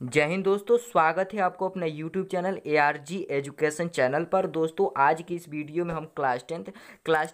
जय हिंद दोस्तों, स्वागत है आपको अपना YouTube channel ARG education channel पर। दोस्तों आज की इस वीडियो में हम क्लास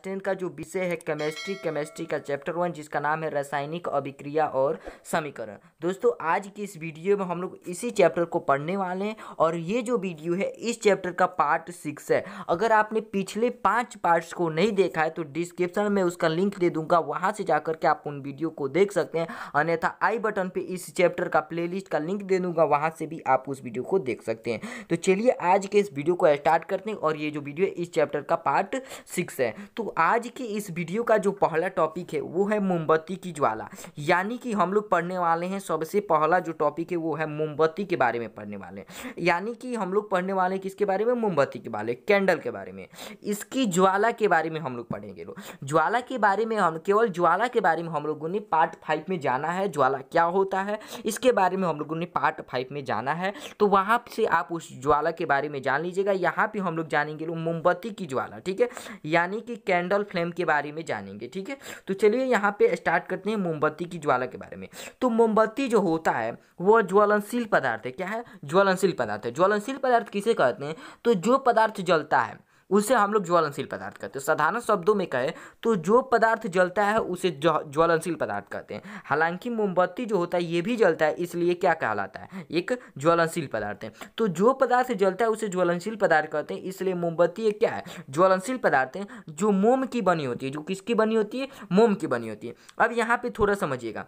टेंथ का जो विषय है केमिस्ट्री का चैप्टर 1 जिसका नाम है रासायनिक अभिक्रिया और समीकरण। दोस्तों आज की इस वीडियो में हम लोग इसी चैप्टर को पढ़ने वाले हैं और ये जो वीडियो है इस चैप्टर का पार्ट 6 है। अगर आपने पिछले 5 पार्ट्स को नहीं देखा है तो डिस्क्रिप्शन में उसका लिंक दे दूंगा, वहाँ से जाकर के आप उन वीडियो को देख सकते हैं। अन्यथा आई बटन पे इस चैप्टर का प्लेलिस्ट का लिंक दे दूंगा, वहां से भी आप उस वीडियो को देख सकते हैं। तो चलिए आज के इस वीडियो को स्टार्ट करते हैं और ये जो वीडियो है इस चैप्टर का पार्ट 6 है। तो आज की इस वीडियो का जो पहला टॉपिक है वो है मोमबत्ती की ज्वाला। यानी कि हम लोग पढ़ने वाले हैं, सबसे पहला जो टॉपिक है वो है मोमबत्ती के बारे में पढ़ने वाले हैं। यानी कि हम लोग पढ़ने वाले हैं किसके बारे में? मोमबत्ती के बारे में, कैंडल के बारे में। इसकी ज्वाला के बारे में हम लोग पढ़ेंगे। ज्वाला के बारे में हम केवल ज्वाला के बारे में हम लोगों ने पार्ट 5 में जाना है। ज्वाला क्या होता है इसके बारे में हम लोगों ने पार्ट 5 में जाना है, तो वहां से आप उस ज्वाला के बारे में जान लीजिएगा। यहाँ पे हम लोग जानेंगे मोमबत्ती की ज्वाला, ठीक है, यानी कि कैंडल फ्लेम के बारे में जानेंगे, ठीक है। तो चलिए यहाँ पे स्टार्ट करते हैं मोमबत्ती की ज्वाला के बारे में। तो मोमबत्ती जो होता है वो ज्वलनशील पदार्थ है। क्या है? ज्वलनशील पदार्थ है। ज्वलनशील पदार्थ किसे कहते हैं? तो जो पदार्थ जलता है उसे हम लोग ज्वलनशील पदार्थ कहते हैं। साधारण शब्दों में कहे तो जो पदार्थ जलता है उसे ज्वलनशील पदार्थ कहते हैं। हालांकि मोमबत्ती जो होता है ये भी जलता है, इसलिए क्या कहलाता है? एक ज्वलनशील पदार्थ है। तो जो पदार्थ जलता है उसे ज्वलनशील पदार्थ कहते हैं, इसलिए मोमबत्ती एक क्या है? ज्वलनशील पदार्थ है जो मोम की बनी होती है। जो किसकी बनी होती है? मोम की बनी होती है। अब यहाँ पे थोड़ा समझिएगा।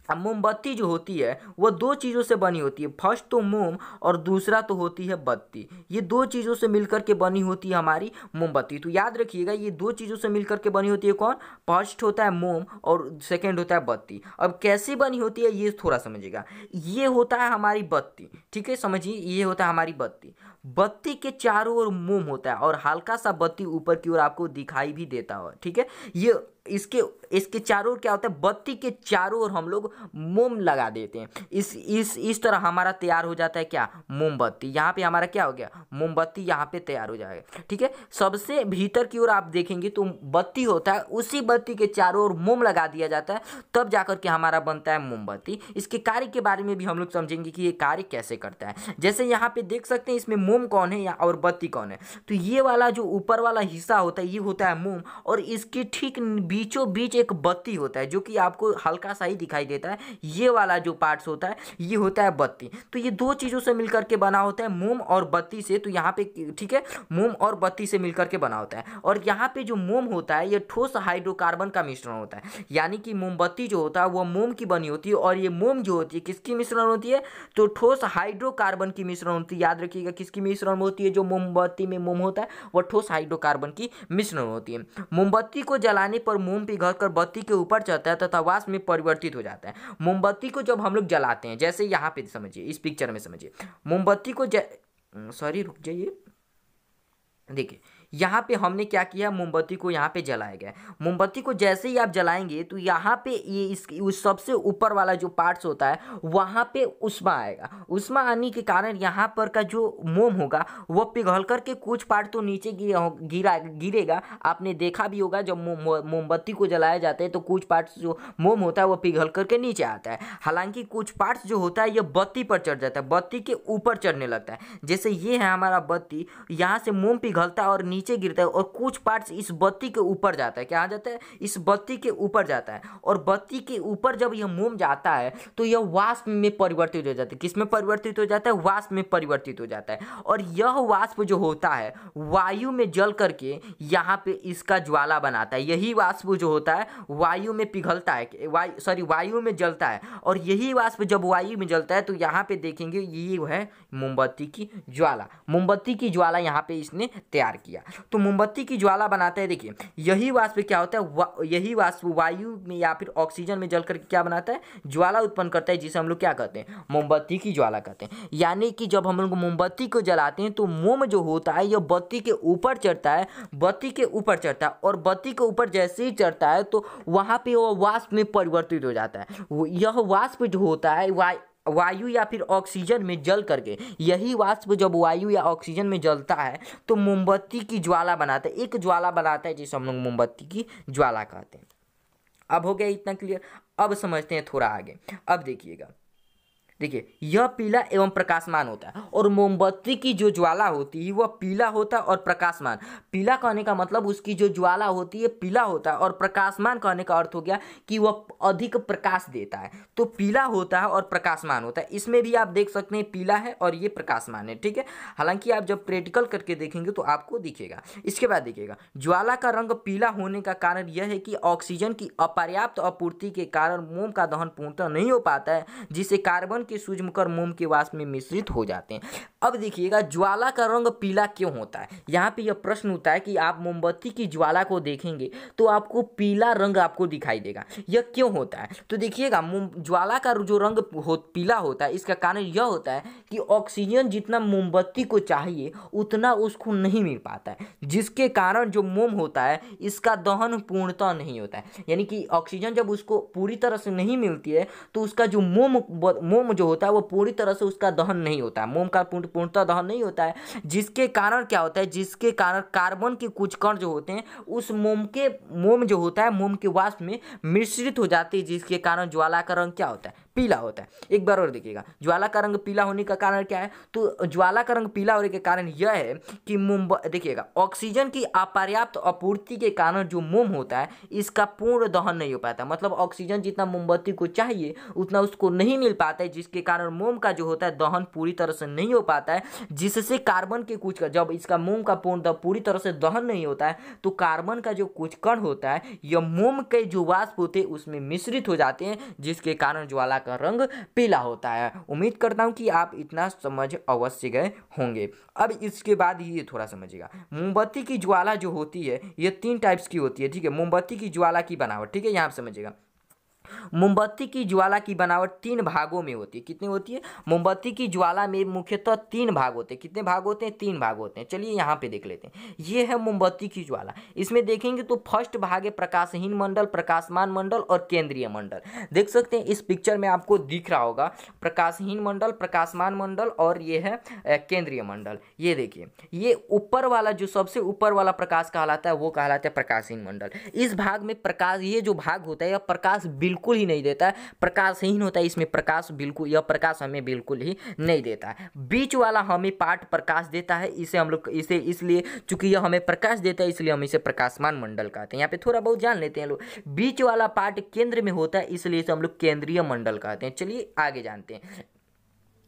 अब मोमबत्ती जो होती है वो दो चीज़ों से बनी होती है। फर्स्ट तो मोम और दूसरा तो होती है बत्ती। ये दो चीज़ों से मिलकर के बनी होती है हमारी मोमबत्ती। तो याद रखिएगा ये दो चीज़ों से मिलकर के बनी होती है। कौन? फर्स्ट होता है मोम और सेकंड होता है बत्ती। अब कैसे बनी होती है ये थोड़ा समझिएगा। ये होता है हमारी बत्ती, ठीक है, समझिए। ये होता है हमारी बत्ती। बत्ती के चारों ओर मोम होता है और हल्का सा बत्ती ऊपर की ओर आपको दिखाई भी देता हो, ठीक है। ये इसके इसके चारों ओर क्या होता है? बत्ती के चारों ओर हम लोग मोम लगा देते हैं। इस तरह हमारा तैयार हो जाता है क्या? मोमबत्ती। यहाँ पे हमारा क्या हो गया? मोमबत्ती यहाँ पे तैयार हो जाएगा, ठीक है। सबसे भीतर की ओर आप देखेंगे तो बत्ती होता है, उसी बत्ती के चारों ओर मोम लगा दिया जाता है, तब जाकर के हमारा बनता है मोमबत्ती। इसके कार्य के बारे में भी हम लोग समझेंगे कि ये कार्य कैसे करता है। जैसे यहाँ पे देख सकते हैं इसमें मोम कौन है या और बत्ती कौन है। तो ये वाला जो ऊपर वाला हिस्सा होता है ये होता है मोम और इसके ठीक बीचों बीच एक बत्ती होता है जो कि आपको हल्का सा ही दिखाई देता है। ये वाला जो पार्ट्स होता है ये होता है बत्ती। तो ये दो चीज़ों से मिलकर के बना होता है, मोम और बत्ती से। तो यहाँ पे ठीक है, मोम और बत्ती से मिलकर के बना होता है। और यहाँ पे जो मोम होता है ये ठोस हाइड्रोकार्बन का मिश्रण होता है। यानी कि मोमबत्ती जो होता है वो मोम की बनी होती है और ये मोम जो होती है किसकी मिश्रण होती है? तो ठोस हाइड्रोकार्बन की मिश्रण होती है। याद रखिएगा किसकी मिश्रण होती है? जो मोमबत्ती में मोम होता है वह ठोस हाइड्रोकार्बन की मिश्रण होती है। मोमबत्ती को जलाने पर मोम पिघलकर बत्ती के ऊपर चढ़ता है तथा वाष्प में परिवर्तित हो जाता है। मोमबत्ती को जब हम लोग जलाते हैं, जैसे यहाँ पे समझिए, इस पिक्चर में समझिए, मोमबत्ती को सॉरी रुक जाइए, देखिए यहाँ पे हमने क्या किया? मोमबत्ती को यहाँ पे जलाया गया। मोमबत्ती को जैसे ही आप जलाएंगे तो यहाँ पे ये उस सबसे ऊपर वाला जो पार्ट्स होता है वहाँ पे उष्मा आएगा। उष्मा आने के कारण यहाँ पर का जो मोम होगा वह पिघल करके कुछ पार्ट तो नीचे गिरेगा। आपने देखा भी होगा जब मोमबत्ती को जलाया जाता है तो कुछ पार्ट्स जो मोम होता है वह पिघल करके नीचे आता है। हालांकि कुछ पार्ट्स जो होता है यह बत्ती पर चढ़ जाता है, बत्ती के ऊपर चढ़ने लगता है। जैसे ये है हमारा बत्ती, यहाँ से मोम पिघलता है और नीचे गिरता है और कुछ पार्ट्स इस बत्ती के ऊपर जाता है। क्या आ जाता है? इस बत्ती के ऊपर जाता है। और बत्ती के ऊपर जब यह मोम जाता है तो यह वाष्प में परिवर्तित हो जाता है। किस में परिवर्तित हो जाता है? वाष्प में परिवर्तित हो जाता है। और यह वाष्प जो होता है वायु में जल करके यहाँ पे इसका ज्वाला बनाता है। यही वाष्प जो होता है वायु में पिघलता है, वायु में जलता है। और यही वाष्प जब वायु में जलता है तो यहाँ पे देखेंगे ये है मोमबत्ती की ज्वाला। मोमबत्ती की ज्वाला यहाँ पे इसने तैयार किया। तो मोमबत्ती की ज्वाला बनाता है। देखिए यही वाष्प क्या होता है? यही वाष्प वायु में या फिर ऑक्सीजन में जलकर क्या बनाता है? ज्वाला उत्पन्न करता है, जिसे हम लोग क्या कहते हैं? मोमबत्ती की ज्वाला कहते हैं। यानी कि जब हम लोग मोमबत्ती को जलाते हैं तो मोम जो होता है यह बत्ती के ऊपर चढ़ता है, बत्ती के ऊपर चढ़ता है। और बत्ती के ऊपर जैसे ही चढ़ता है तो वहाँ पे वह वाष्प में परिवर्तित हो जाता है। यह वाष्प जो होता है वायु या फिर ऑक्सीजन में जल करके, यही वाष्प जब वायु या ऑक्सीजन में जलता है तो मोमबत्ती की ज्वाला बनाता है, एक ज्वाला बनाता है जिसे हम लोग मोमबत्ती की ज्वाला कहते हैं। अब हो गया इतना क्लियर। अब समझते हैं थोड़ा आगे। अब देखिएगा देखिए यह पीला एवं प्रकाशमान होता है, और मोमबत्ती की जो ज्वाला होती है वह पीला होता है और प्रकाशमान। पीला कहने का मतलब उसकी जो ज्वाला होती है पीला होता है, और प्रकाशमान कहने का अर्थ हो गया कि वह अधिक प्रकाश देता है। तो पीला होता है और प्रकाशमान होता है। इसमें भी आप देख सकते हैं पीला है और ये प्रकाशमान है, ठीक है। हालांकि आप जब प्रैक्टिकल करके देखेंगे तो आपको दिखेगा। इसके बाद देखिएगा, ज्वाला का रंग पीला होने का कारण यह है कि ऑक्सीजन की अपर्याप्त आपूर्ति के कारण मोम का दहन पूर्णतः नहीं हो पाता है, जिससे कार्बन के सूक्ष्मकण मोम के वाष्प में मिश्रित हो जाते हैं। अब देखिएगा ज्वाला का रंग पीला क्यों होता है। यहाँ पे यह प्रश्न होता है कि आप मोमबत्ती की ज्वाला को देखेंगे तो आपको पीला रंग आपको दिखाई देगा, यह क्यों होता है। तो देखिएगा ज्वाला का जो रंग पीला होता है, इसका कारण यह होता है कि ऑक्सीजन जितना मोमबत्ती को चाहिए उतना उसको नहीं मिल पाता है, जिसके कारण जो मोम होता है इसका दहन पूर्णतः नहीं होता है। यानी कि ऑक्सीजन जब उसको पूरी तरह से नहीं मिलती है तो उसका जो मोम जो होता है वो पूरी तरह से उसका दहन नहीं होता है, मोम का पूर्णतः दहन नहीं होता है, जिसके कारण क्या होता है, जिसके कारण कार्बन के कुछ कण जो होते हैं उस मोम जो होता है मोम के वाष्प में मिश्रित हो जाते हैं, जिसके कारण ज्वाला का रंग क्या होता है, पीला होता है। एक बार और देखिएगा, ज्वाला का रंग पीला होने का कारण क्या है। तो ज्वाला का रंग पीला होने के कारण यह है कि देखिएगा ऑक्सीजन की अपर्याप्त आपूर्ति के कारण जो मोम होता है इसका पूर्ण दहन नहीं हो पाता, मतलब ऑक्सीजन जितना मोमबत्ती को चाहिए उतना उसको नहीं मिल पाता है, जिसके कारण मोम का जो होता है दहन पूरी तरह से नहीं हो पाता है, जिससे कार्बन के कुछ जब इसका मोम का पूरी तरह से दहन नहीं होता है तो कार्बन का जो कुछ कण होता है यह मोम के जो वाष्प होते हैं उसमें मिश्रित हो जाते हैं, जिसके कारण ज्वाला का रंग पीला होता है। उम्मीद करता हूं कि आप इतना समझ अवश्य गए होंगे। अब इसके बाद ये थोड़ा समझिएगा, मोमबत्ती की ज्वाला जो होती है ये 3 टाइप्स की होती है, ठीक है। मोमबत्ती की ज्वाला की बनावट, ठीक है, यहाँ पे समझिएगा। मोमबत्ती की ज्वाला की बनावट 3 भागों में होती है। कितनी होती है? मोमबत्ती की ज्वाला में मुख्यतः 3 भाग होते हैं। कितने भाग होते हैं? 3 भाग होते हैं। चलिए यहाँ पे देख लेते हैं। ये है मोमबत्ती की ज्वाला। इसमें देखेंगे तो फर्स्ट भाग है प्रकाशहीन मंडल, प्रकाशमान मंडल और केंद्रीय मंडल। देख सकते हैं इस पिक्चर में आपको दिख रहा होगा प्रकाशहीन मंडल, प्रकाशमान मंडल और ये है केंद्रीय मंडल। ये देखिए, ये ऊपर वाला जो सबसे ऊपर वाला प्रकाश कहलाता है वो कहलाता है प्रकाशहीन मंडल। इस भाग में प्रकाश, ये जो भाग होता है यह प्रकाश बिल्कुल ही नहीं देता है, प्रकाशहीन होता है। इसमें प्रकाश बिल्कुल, यह प्रकाश हमें बिल्कुल ही नहीं देता है। बीच वाला हमें पार्ट प्रकाश देता है, इसे हम लोग इसे इसलिए चूंकि यह हमें प्रकाश देता है इसलिए हम इसे प्रकाशमान मंडल कहते हैं। यहाँ पे थोड़ा बहुत जान लेते हैं लोग। बीच वाला पार्ट केंद्र में होता है इसलिए इसे हम लोग केंद्रीय मंडल कहते हैं। चलिए आगे जानते हैं।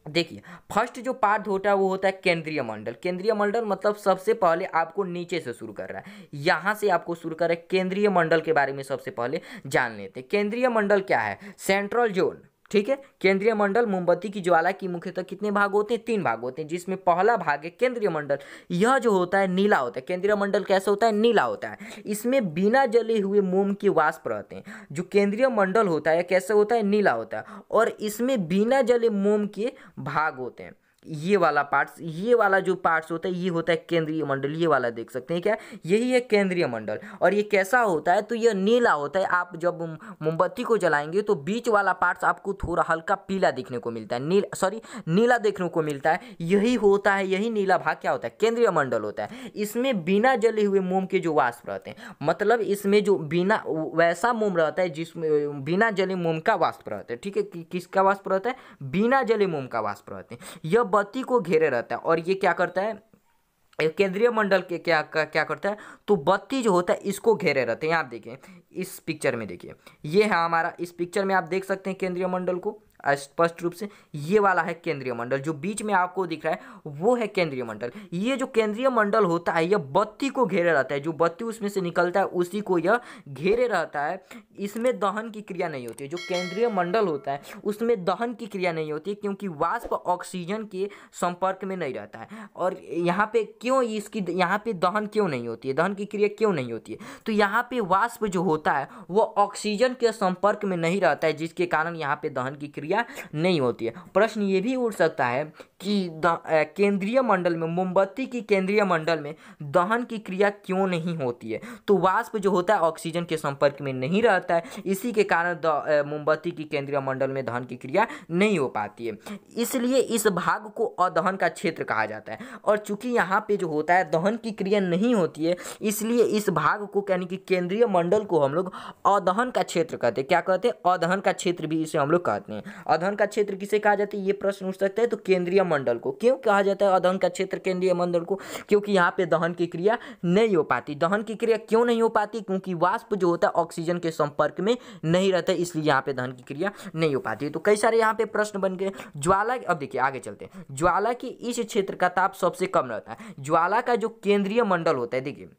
देखिए फर्स्ट जो पार्ट होता है वो होता है केंद्रीय मंडल। केंद्रीय मंडल मतलब सबसे पहले आपको नीचे से शुरू कर रहा है, यहाँ से आपको शुरू कर रहा है। केंद्रीय मंडल के बारे में सबसे पहले जान लेते हैं। केंद्रीय मंडल क्या है? सेंट्रल जोन, ठीक है। केंद्रीय मंडल मोमबत्ती की ज्वाला की मुख्यतः कितने भाग होते हैं? 3 भाग होते हैं, जिसमें पहला भाग है केंद्रीय मंडल। यह जो होता है नीला होता है। केंद्रीय मंडल कैसे होता है? नीला होता है। इसमें बिना जले हुए मोम के वाष्प रहते हैं। जो केंद्रीय मंडल होता है कैसे होता है? नीला होता है, और इसमें बिना जले मोम के भाग होते हैं। ये वाला पार्ट्स, ये वाला जो पार्ट्स होता है ये होता है केंद्रीय मंडल। ये वाला देख सकते हैं क्या, यही है केंद्रीय मंडल। और ये कैसा होता है? तो ये नीला होता है। आप जब मोमबत्ती को जलाएंगे तो बीच वाला पार्ट्स आपको थोड़ा हल्का पीला देखने को मिलता है, नीला देखने को मिलता है। यही होता है, यही नीला भाग क्या होता है? केंद्रीय मंडल होता है। इसमें बिना जले हुए मोम के जो वाष्प रहते हैं, मतलब इसमें जो बिना वैसा मोम रहता है जिसमें बिना जले मोम का वाष्प रहता है, ठीक है। किसका वाष्प रहता है? बिना जले मोम का वाष्प रहते हैं। यह बत्ती को घेरे रहता है, और ये क्या करता है? केंद्रीय मंडल के क्या करता है? तो बत्ती जो होता है इसको घेरे रहते हैं। आप देखें इस पिक्चर में, देखिए ये है हमारा, इस पिक्चर में आप देख सकते हैं केंद्रीय मंडल को स्पष्ट रूप से। ये वाला है केंद्रीय मंडल, जो बीच में आपको दिख रहा है वो है केंद्रीय मंडल। ये जो केंद्रीय मंडल होता है यह बत्ती को घेरे रहता है। जो बत्ती उसमें से निकलता है उसी को यह घेरे रहता है। इसमें दहन की क्रिया नहीं होती है। जो केंद्रीय मंडल होता है उसमें दहन की क्रिया नहीं होती है, क्योंकि वाष्प ऑक्सीजन के संपर्क में नहीं रहता है। और यहाँ पे क्यों इसकी, यहाँ पे दहन क्यों नहीं होती है, दहन की क्रिया क्यों नहीं होती है? तो यहाँ पे वाष्प जो होता है वो ऑक्सीजन के संपर्क में नहीं रहता है, जिसके कारण यहाँ पे दहन की क्रिया नहीं होती है। प्रश्न ये भी उठ सकता है कि केंद्रीय मंडल में, मोमबत्ती की केंद्रीय मंडल में दहन की क्रिया क्यों नहीं होती है? तो वाष्प जो होता है ऑक्सीजन के संपर्क में नहीं रहता है, इसी के कारण मोमबत्ती की केंद्रीय मंडल में दहन की क्रिया नहीं हो पाती है। इसलिए इस भाग को अदहन का क्षेत्र कहा जाता है। और चूंकि यहाँ पे जो होता है दहन की क्रिया नहीं होती है, इसलिए इस भाग को यानी कि केंद्रीय मंडल को हम लोग अदहन का क्षेत्र कहते हैं। क्या कहते हैं? अदहन का क्षेत्र भी इसे हम लोग कहते हैं। अधन का क्षेत्र किसे कहा जाता है, ये प्रश्न उठ सकता है। तो केंद्रीय मंडल को। क्यों कहा जाता है अधन का क्षेत्र केंद्रीय मंडल को? क्योंकि यहाँ पे दहन की क्रिया नहीं हो पाती। दहन की क्रिया क्यों नहीं हो पाती? क्योंकि वाष्प जो होता है ऑक्सीजन के संपर्क में नहीं रहता है, इसलिए यहाँ पे दहन की क्रिया नहीं हो पाती है। तो कई सारे यहाँ पे प्रश्न बन गए। ज्वाला, अब देखिए आगे चलते हैं। ज्वाला की इस क्षेत्र का ताप सबसे कम रहता है। ज्वाला का जो केंद्रीय मंडल होता है, देखिए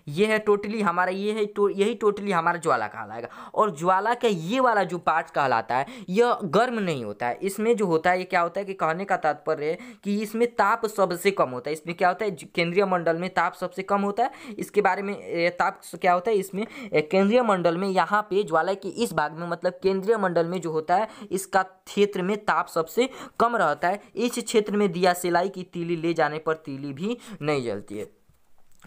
ये है टोटली हमारा, ये है यही टोटली हमारा ज्वाला कहलाएगा। और ज्वाला का ये वाला जो पार्ट कहलाता है यह गर्म नहीं होता है। इसमें जो होता है ये क्या होता है कि कहने का तात्पर्य है कि इसमें ताप सबसे कम होता है। इसमें क्या होता है, केंद्रीय मंडल में ताप सबसे कम होता है। इसके बारे में ताप क्या होता है इसमें केंद्रीय मंडल में, यहाँ पे ज्वाला के इस भाग में मतलब केंद्रीय मंडल में जो होता है इसका क्षेत्र में ताप सबसे कम रहता है। इस क्षेत्र में दिया सिलाई की तीली ले जाने पर तीली भी नहीं जलती है।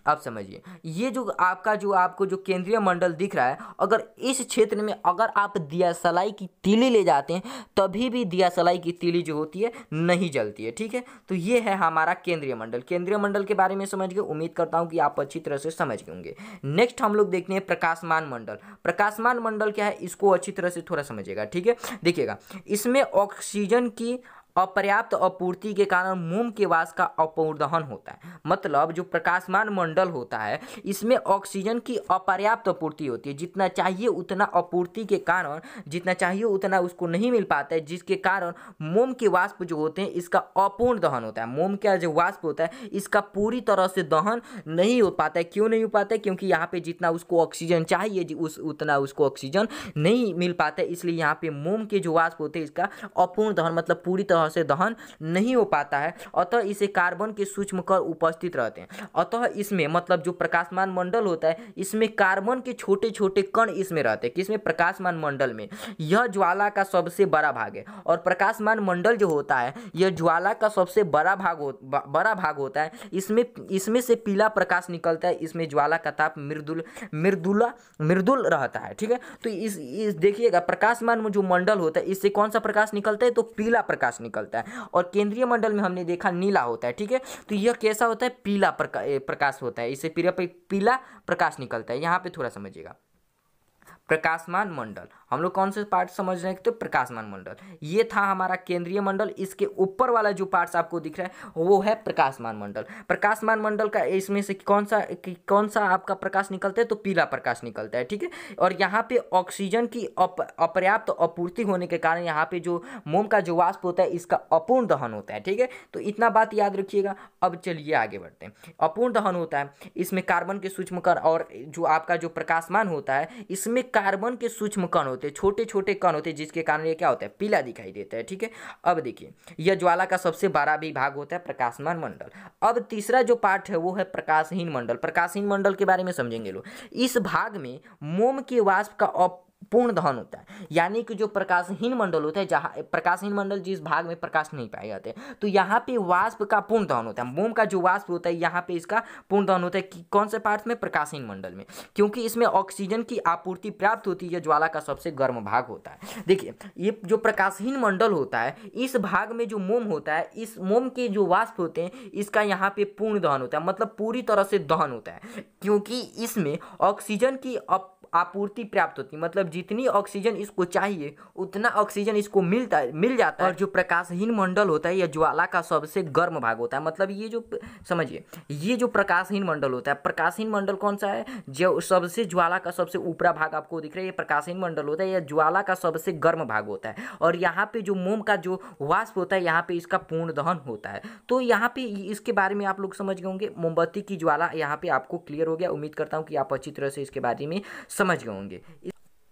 अब समझिए, ये जो आपको जो केंद्रीय मंडल दिख रहा है, अगर इस क्षेत्र में अगर आप दियासलाई की तीली ले जाते हैं तभी भी दियासलाई की तीली जो होती है नहीं जलती है। ठीक है, तो ये है हमारा केंद्रीय मंडल। केंद्रीय मंडल के बारे में समझ गए, उम्मीद करता हूँ कि आप अच्छी तरह से समझ गए होंगे। नेक्स्ट हम लोग देखते हैं प्रकाशमान मंडल। प्रकाशमान मंडल क्या है, इसको अच्छी तरह से थोड़ा समझिएगा। ठीक है, देखिएगा, इसमें ऑक्सीजन की अपर्याप्त आपूर्ति के कारण मोम के वाष्प का अपूर्णदहन होता है। मतलब जो प्रकाशमान मंडल होता है इसमें ऑक्सीजन की अपर्याप्त आपूर्ति होती है। जितना चाहिए उतना आपूर्ति के कारण जितना चाहिए उतना उसको नहीं मिल पाता है, जिसके कारण मोम के वाष्प जो होते हैं इसका अपूर्ण दहन होता है। मोम का जो वाष्प होता है इसका पूरी तरह से दहन नहीं हो पाता है। क्यों नहीं हो पाता है? क्योंकि यहाँ पे जितना उसको ऑक्सीजन चाहिए उतना उसको ऑक्सीजन नहीं मिल पाता है। इसलिए यहाँ पे मोम के जो वाष्प होते हैं इसका अपूर्ण दहन मतलब पूरी तरह से दहन नहीं हो पाता है। अतः इसे कार्बन के सूक्ष्म कण उपस्थित रहते हैं। अतः इसमें मतलब जो प्रकाशमान मंडल होता है इसमें कार्बन के छोटे छोटे कण इसमें रहते हैं। किसमें? प्रकाशमान मंडल में। यह ज्वाला का सबसे बड़ा भाग है। और प्रकाशमान मंडल जो होता है यह ज्वाला का सबसे बड़ा भाग होता है। इसमें से पीला प्रकाश निकलता है। इसमें ज्वाला का ताप मृदुल रहता है। ठीक है, तो इस देखिएगा प्रकाशमान जो मंडल होता है इससे कौन सा प्रकाश निकलता है? तो पीला प्रकाश निकलता है। और केंद्रीय मंडल में हमने देखा नीला होता है। ठीक है, तो यह कैसा होता है? पीला प्रकाश होता है। इससे पीला प्रकाश निकलता है। यहाँ पे थोड़ा समझिएगा। प्रकाशमान मंडल हम लोग कौन से पार्ट समझ रहे हैं? तो प्रकाशमान मंडल ये था हमारा केंद्रीय मंडल। इसके ऊपर वाला जो पार्ट्स आपको दिख रहा है वो है प्रकाशमान मंडल। प्रकाशमान मंडल का इसमें से कौन सा आपका प्रकाश निकलता है? तो पीला प्रकाश निकलता है। ठीक है, और यहाँ पे ऑक्सीजन की अपर्याप्त आपूर्ति होने के कारण यहाँ पे जो मोम का जो वाष्प होता है इसका अपूर्ण दहन होता है। ठीक है, तो इतना बात याद रखिएगा। अब चलिए आगे बढ़ते हैं। अपूर्ण दहन होता है, इसमें कार्बन के सूक्ष्म कण और जो आपका जो प्रकाशमान होता है इसमें कार्बन के सूक्ष्म कण होते हैं, छोटे छोटे कण होते हैं, जिसके कारण ये क्या होता है? पीला दिखाई देता है। ठीक है, अब देखिए यह ज्वाला का सबसे बड़ा भी भाग होता है प्रकाशमान मंडल। अब तीसरा जो पार्ट है वो है प्रकाशहीन मंडल। प्रकाशहीन मंडल के बारे में समझेंगे लोग। इस भाग में मोम के वाष्प का पूर्ण दहन होता है। यानी कि जो प्रकाशहीन मंडल होता है, जहाँ प्रकाशहीन मंडल जिस भाग में प्रकाश नहीं पाए जाते तो यहाँ पे वाष्प का पूर्ण दहन होता है। मोम का जो वाष्प होता है यहाँ पे इसका पूर्ण दहन होता है। कि कौन से पार्ट में? प्रकाशहीन मंडल में, क्योंकि इसमें ऑक्सीजन की आपूर्ति प्राप्त होती है। ज्वाला का सबसे गर्म भाग होता है। देखिए ये जो प्रकाशहीन मंडल होता है इस भाग में जो मोम होता है, इस मोम के जो वाष्प होते हैं इसका यहाँ पे पूर्ण दहन होता है, मतलब पूरी तरह से दहन होता है। क्योंकि इसमें ऑक्सीजन की आपूर्ति प्राप्त होती है, मतलब जितनी ऑक्सीजन इसको चाहिए उतना ऑक्सीजन इसको मिल जाता है। और जो प्रकाशहीन मंडल होता है यह ज्वाला का सबसे गर्म भाग होता है। मतलब ये जो समझिए ये जो प्रकाशहीन मंडल होता है, प्रकाशहीन मंडल कौन सा है? जो सबसे ज्वाला का सबसे ऊपरा भाग आपको दिख रहा है ये प्रकाशहीन मंडल होता है। यह ज्वाला का सबसे गर्म भाग होता है। और यहाँ पे जो मोम का जो वाष्प होता है यहाँ पे इसका पूर्ण दहन होता है। तो यहाँ पे इसके बारे में आप लोग समझ गए होंगे। मोमबत्ती की ज्वाला यहाँ पे आपको क्लियर हो गया। उम्मीद करता हूँ कि आप अच्छी तरह से इसके बारे में समझ गए होंगे।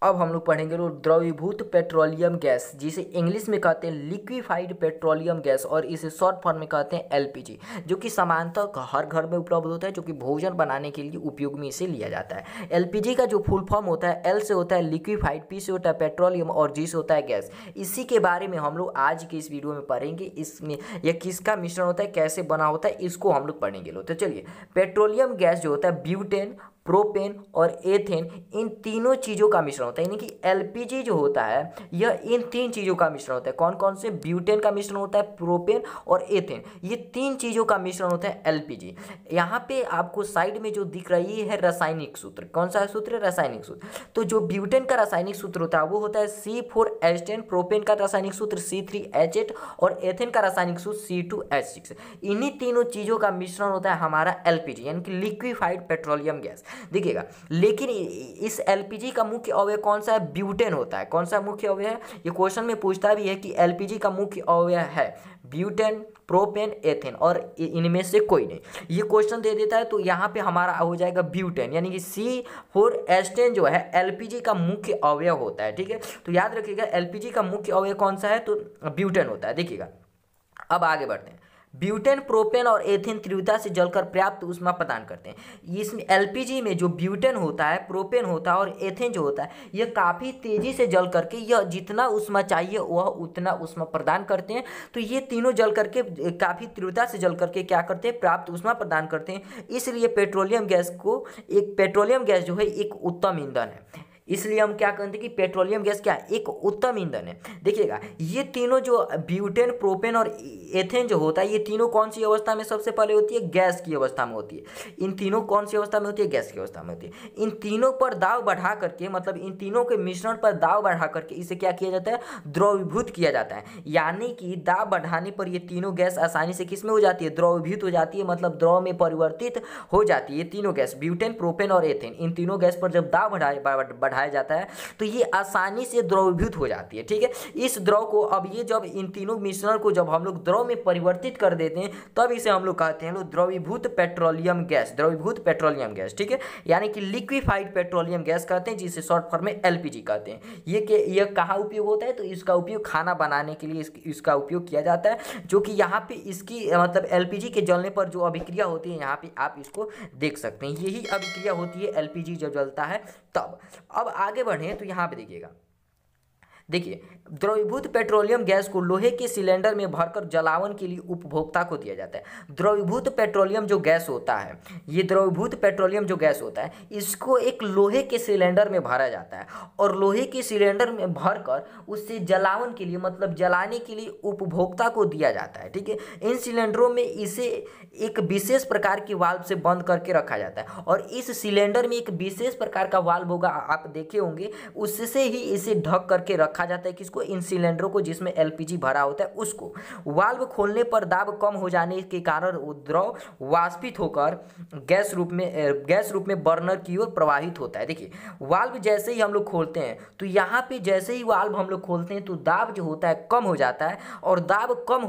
अब हम लोग पढ़ेंगे द्रवीभूत पेट्रोलियम गैस, जिसे इंग्लिश में कहते हैं लिक्विफाइड पेट्रोलियम गैस और इसे शॉर्ट फॉर्म में कहते हैं एलपीजी, जो कि सामान्यतः हर घर में उपलब्ध होता है, जो कि भोजन बनाने के लिए उपयोग में इसे लिया जाता है। एलपीजी का जो फुल फॉर्म होता है, एल से होता है लिक्विफाइड, पी से होता है पेट्रोलियम और जी से होता है गैस। इसी के बारे में हम लोग आज के इस वीडियो में पढ़ेंगे। इसमें यह किसका मिश्रण होता है, कैसे बना होता है, इसको हम लोग पढ़ेंगे। तो चलिए, पेट्रोलियम गैस जो होता है ब्यूटेन, प्रोपेन और एथेन, इन तीनों चीज़ों का मिश्रण होता है। यानी कि एलपीजी जो होता है यह इन तीन चीज़ों का मिश्रण होता है। कौन कौन से? ब्यूटेन का मिश्रण होता है, प्रोपेन और एथेन, ये तीन चीज़ों का मिश्रण होता है एलपीजी। यहाँ पे आपको साइड में जो दिख रही है रासायनिक सूत्र, कौन सा सूत्र? रासायनिक सूत्र। तो जो ब्यूटेन का रासायनिक सूत्र होता है वो होता है C4H10, प्रोपेन का रासायनिक सूत्र C3H8 और एथेन का रासायनिक सूत्र C2H6। इन्हीं तीनों चीज़ों का मिश्रण होता है हमारा एलपीजी, यानी कि लिक्विफाइड पेट्रोलियम गैस। देखिएगा, लेकिन इस एलपीजी का मुख्य अवयव कौन सा है? ब्यूटेन होता है। कौन सा मुख्य अवयव है? ये क्वेश्चन में पूछता भी है कि एलपीजी का मुख्य अवयव है ब्यूटेन, प्रोपेन, एथेन और इनमें से कोई नहीं। ये क्वेश्चन दे देता है तो यहाँ पे हमारा हो जाएगा ब्यूटेन, यानी कि C4H10 जो है एलपीजी का मुख्य अवयव होता है। ठीक है, तो याद रखिएगा एलपीजी का मुख्य अवयव कौन सा है? तो ब्यूटेन होता है। देखिएगा, अब आगे बढ़ते हैं। ब्यूटेन, प्रोपेन और एथेन तीव्रता से जलकर पर्याप्त ऊष्मा प्रदान करते हैं। इसमें एलपीजी में जो ब्यूटेन होता है, प्रोपेन होता है और एथेन जो होता है, यह काफ़ी तेज़ी से जल करके यह जितना ऊष्मा चाहिए वह उतना ऊष्मा प्रदान करते हैं। तो ये तीनों जल करके काफ़ी तीव्रता से जल करके क्या करते हैं? पर्याप्त ऊष्मा प्रदान करते हैं। इसलिए पेट्रोलियम गैस जो है एक उत्तम ईंधन है। इसलिए हम क्या कहते हैं कि पेट्रोलियम गैस क्या एक उत्तम ईंधन है। देखिएगा, ये तीनों जो ब्यूटेन, प्रोपेन और एथेन जो होता है, ये तीनों कौन सी अवस्था में सबसे पहले होती है? गैस की अवस्था में होती है। इन तीनों कौन सी अवस्था में होती है? गैस की अवस्था में होती है। इन तीनों पर दाब बढ़ा करके, मतलब इन तीनों के मिश्रण पर दाब बढ़ा करके इसे क्या किया जाता है? द्रवीभूत किया जाता है। यानी कि दाब बढ़ाने पर ये तीनों गैस आसानी से किस में हो जाती है? द्रवीभूत हो जाती है, मतलब द्रव में परिवर्तित हो जाती है। ये तीनों गैस ब्यूटेन, प्रोपेन और एथेन, इन तीनों गैस पर जब दाब बढ़ाया जाता है तो ये आसानी से द्रवीभूत हो जाती है। ठीक है, इस द्रव को अब ये जब इन तीनों मिश्रण को जब हम लोग द्रव में परिवर्तित कर देते हैं तब इसे हम लोग कहते हैं द्रवीभूत पेट्रोलियम गैस, द्रवीभूत पेट्रोलियम गैस। ठीक है, यानी कि लिक्विफाइड पेट्रोलियम गैस कहते हैं, जिसे शॉर्ट फॉर्म में एलपीजी कहते हैं। ये कहाँ उपयोग होता है? तो इसका उपयोग खाना बनाने के लिए इसका उपयोग किया जाता है, जो कि यहाँ पे इसकी मतलब एलपीजी के जलने पर जो अभिक्रिया होती है यहाँ पे आप इसको देख सकते हैं। यही अभिक्रिया होती है एलपीजी जब जलता है तब। अब आगे बढ़े तो यहाँ पे देखिएगा, देखिए द्रवीभूत पेट्रोलियम गैस को लोहे के सिलेंडर में भरकर जलावन के लिए उपभोक्ता को दिया जाता है। द्रवीभूत पेट्रोलियम जो गैस होता है, ये द्रवीभूत पेट्रोलियम जो गैस होता है, इसको एक लोहे के सिलेंडर में भरा जाता है और लोहे के सिलेंडर में भरकर उससे जलावन के लिए, मतलब जलाने के लिए उपभोक्ता को दिया जाता है। ठीक है, इन सिलेंडरों में इसे एक विशेष प्रकार की वाल्व से बंद करके रखा जाता है और इस सिलेंडर में एक विशेष प्रकार का वाल्व होगा, आप देखे होंगे, उससे ही इसे ढक करके रखा जाता है। किसको? इन सिलेंडरों को जिसमें एलपीजी भरा होता है उसको। वाल्व खोलने पर दाब कम हो जाने के कारण द्रव वाष्पित होकर गैस रूप में बर्नर की ओर प्रवाहित होता है। देखिए, वाल्व जैसे ही हम लोग खोलते हैं तो यहाँ पे जैसे ही वाल्व हम लोग खोलते हैं तो दाब जो होता है कम हो जाता है और दाब कम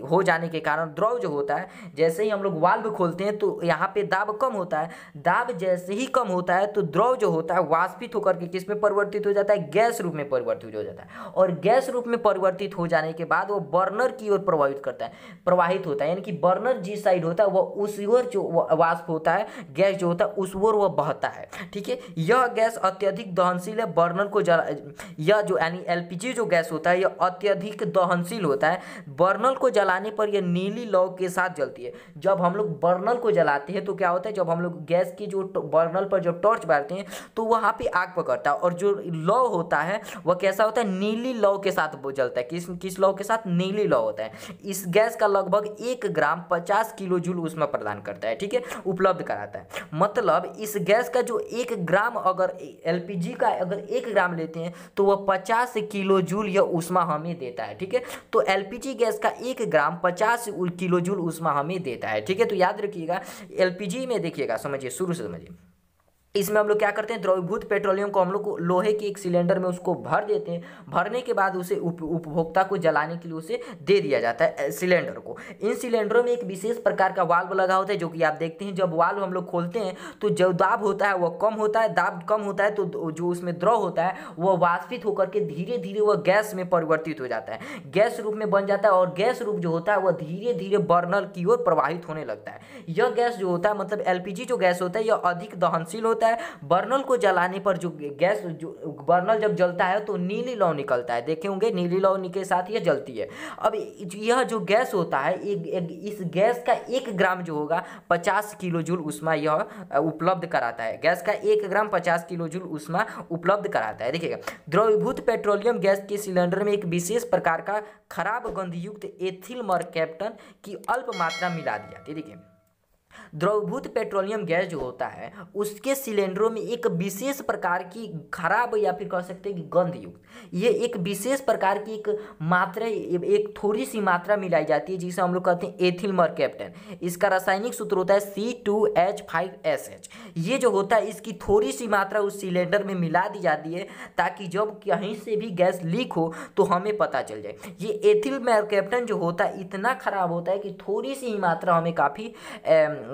हो जाने के कारण द्रव जो होता है, जैसे ही हम लोग वाल्व खोलते हैं तो यहाँ पे दाब कम होता है। दाब जैसे ही कम होता है तो द्रव जो होता है वाष्पित होकर के किस में परिवर्तित हो जाता है? गैस रूप में परिवर्तित हो जाता है और गैस रूप में परिवर्तित हो जाने के बाद वो बर्नर की ओर प्रवाहित होता है। यानी कि बर्नर जिस साइड होता है वो उस ओर जो वाष्प होता है, गैस जो होता है उस ओर वो बहता है। ठीक है, यह गैस अत्यधिक दहनशील है। बर्नर को यह जो यानी एलपीजी जो गैस होता है यह अत्यधिक दहनशील होता है। बर्नर को जलाने पर यह नीली लौ के साथ जलती है। जब हम लोग बर्नर को जलाते हैं तो क्या होता है? जब हम लोग गैस की जो बर्नर पर जब टॉर्च मारते हैं तो वहाँ पे आग पकड़ता है और जो लौ होता है वह कैसा होता है? नीली लौ के साथ वो जलता है। किस लौ के साथ? नीली लौ होता है। इस गैस का लगभग 1 ग्राम 50 किलो जूल ऊष्मा प्रदान करता है। ठीक है, उपलब्ध कराता है। मतलब इस गैस का जो 1 ग्राम, अगर एलपीजी का अगर 1 ग्राम लेते हैं तो वह 50 किलो जूल यह ऊष्मा हमें देता है। ठीक है, तो एलपीजी गैस का 1 ग्राम 50 किलो जूल ऊष्मा हमें देता है। ठीक है, तो याद रखिएगा एलपीजी में, देखिएगा समझिए, शुरू से समझिए। इसमें हम लोग क्या करते हैं? द्रवीभूत पेट्रोलियम को हम लोग को लोहे के एक सिलेंडर में उसको भर देते हैं। भरने के बाद उसे उपभोक्ता को जलाने के लिए उसे दे दिया जाता है सिलेंडर को। इन सिलेंडरों में एक विशेष प्रकार का वाल्व लगा होता है, जो कि आप देखते हैं जब वाल्व हम लोग खोलते हैं तो जो दाब होता है वह कम होता है। दाब कम होता है तो जो उसमें द्रव होता है वह वाष्पित होकर के धीरे धीरे वह गैस में परिवर्तित हो जाता है, गैस रूप में बन जाता है और गैस रूप जो होता है वह धीरे धीरे बर्नर की ओर प्रवाहित होने लगता है। यह गैस जो होता है, मतलब एलपीजी जो गैस होता है, यह अधिक दहनशील होता है होता है, बर्नल को जलाने पर जो गैस, जो बर्नल जब जलता है तो नीली लौ निकलता है, देखे होंगे नीली लौ के साथ ये जलती है। अब यह जो गैस होता है, इस गैस का 1 ग्राम जो होगा 50 किलो जूल ऊष्मा यह उपलब्ध कराता है। गैस का 1 ग्राम 50 किलो जूल ऊष्मा उपलब्ध कराता है। देखिएगा, द्रवीभूत पेट्रोलियम गैस के सिलेंडर में एक विशेष प्रकार का खराब गंधयुक्त एथिल मरकैप्टन की अल्प मात्रा मिला दी जाती है। देखिए, द्रवभूत पेट्रोलियम गैस जो होता है उसके सिलेंडरों में एक विशेष प्रकार की खराब या फिर कह सकते हैं कि गंधयुक्त, ये एक विशेष प्रकार की एक मात्रा, एक थोड़ी सी मात्रा मिलाई जाती है जिसे हम लोग कहते हैं एथिल मरकैप्टन। इसका रासायनिक सूत्र होता है C2H5SH। ये जो होता है इसकी थोड़ी सी मात्रा उस सिलेंडर में मिला दी जाती है ताकि जब कहीं से भी गैस लीक हो तो हमें पता चल जाए। ये एथिल मरकैप्टन जो होता है इतना खराब होता है कि थोड़ी सी ही मात्रा हमें काफ़ी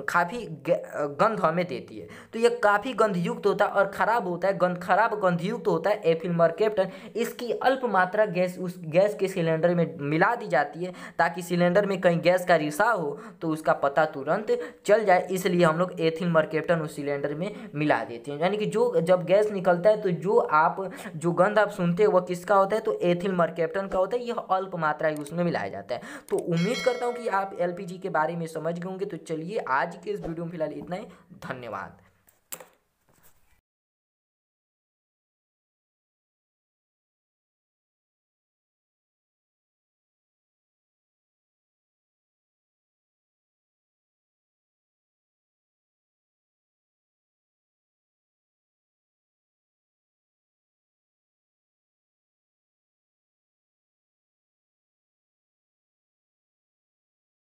गंध हमें देती है। तो ये काफ़ी गंधयुक्त होता है और खराब होता है, खराब गंधयुक्त होता है एथिल मरकैप्टन। इसकी अल्प मात्रा गैस उस गैस के सिलेंडर में मिला दी जाती है ताकि सिलेंडर में कहीं गैस का रिसाव हो तो उसका पता तुरंत चल जाए, इसलिए हम लोग एथिल मरकैप्टन उस सिलेंडर में मिला देते हैं। यानी कि जो जब गैस निकलता है तो जो गंध आप सुनते हो वह किसका होता है, तो एथिल मरकैप्टन का होता है। यह अल्प मात्रा ही उसमें मिलाया जाता है। तो उम्मीद करता हूँ कि आप एलपीजी के बारे में समझ गए होंगे। तो चलिए आज के इस वीडियो में फिलहाल इतना ही। धन्यवाद।